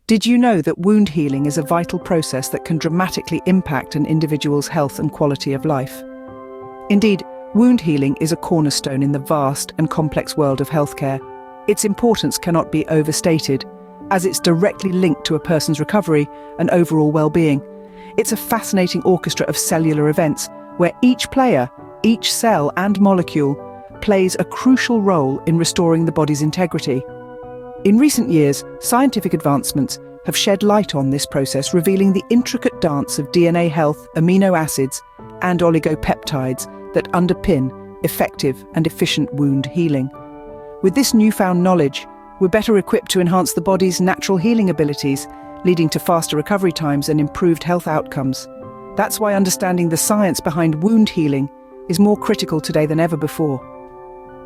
Did you know that wound healing is a vital process that can dramatically impact an individual's health and quality of life? Indeed, wound healing is a cornerstone in the vast and complex world of healthcare. Its importance cannot be overstated, as it's directly linked to a person's recovery and overall well-being. It's a fascinating orchestra of cellular events where each player, each cell and molecule plays a crucial role in restoring the body's integrity. In recent years, scientific advancements have shed light on this process, revealing the intricate dance of DNA health, amino acids, and oligopeptides that underpin effective and efficient wound healing. With this newfound knowledge, we're better equipped to enhance the body's natural healing abilities, leading to faster recovery times and improved health outcomes. That's why understanding the science behind wound healing is more critical today than ever before.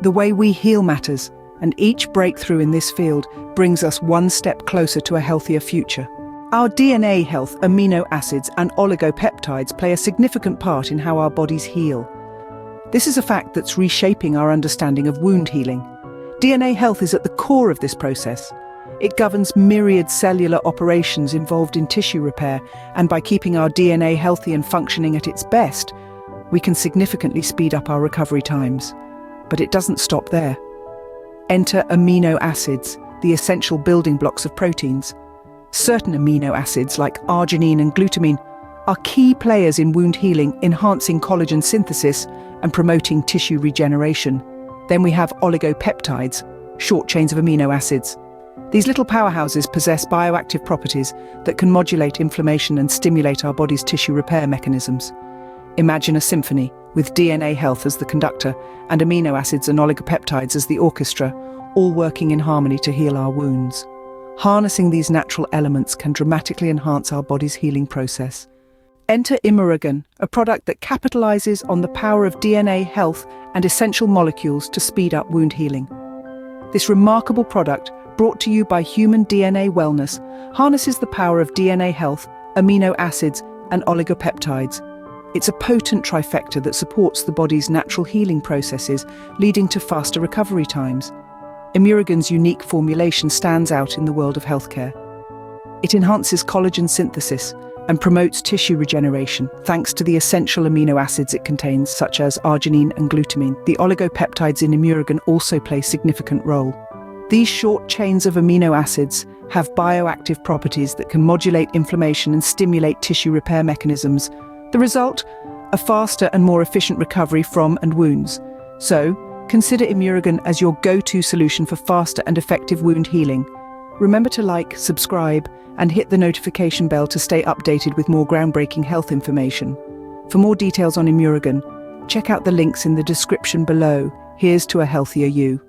The way we heal matters, and each breakthrough in this field brings us one step closer to a healthier future. Our DNA health, amino acids, and oligopeptides play a significant part in how our bodies heal. This is a fact that's reshaping our understanding of wound healing. DNA health is at the core of this process. It governs myriad cellular operations involved in tissue repair, and by keeping our DNA healthy and functioning at its best, we can significantly speed up our recovery times. But it doesn't stop there. Enter amino acids, the essential building blocks of proteins. Certain amino acids, like arginine and glutamine, are key players in wound healing, enhancing collagen synthesis and promoting tissue regeneration. Then we have oligopeptides, short chains of amino acids. These little powerhouses possess bioactive properties that can modulate inflammation and stimulate our body's tissue repair mechanisms. Imagine a symphony, with DNA health as the conductor and amino acids and oligopeptides as the orchestra, all working in harmony to heal our wounds. Harnessing these natural elements can dramatically enhance our body's healing process. Enter Immurogen, a product that capitalizes on the power of DNA health and essential molecules to speed up wound healing. This remarkable product, brought to you by Human DNA Wellness, harnesses the power of DNA health, amino acids, and oligopeptides. It's a potent trifecta that supports the body's natural healing processes, leading to faster recovery times. Immurogen's unique formulation stands out in the world of healthcare. It enhances collagen synthesis and promotes tissue regeneration thanks to the essential amino acids it contains, such as arginine and glutamine. The oligopeptides in Immurogen also play a significant role. These short chains of amino acids have bioactive properties that can modulate inflammation and stimulate tissue repair mechanisms. The result? A faster and more efficient recovery from and wounds. So, consider Immurogen as your go-to solution for faster and effective wound healing. Remember to like, subscribe, and hit the notification bell to stay updated with more groundbreaking health information. For more details on Immurogen, check out the links in the description below. Here's to a healthier you.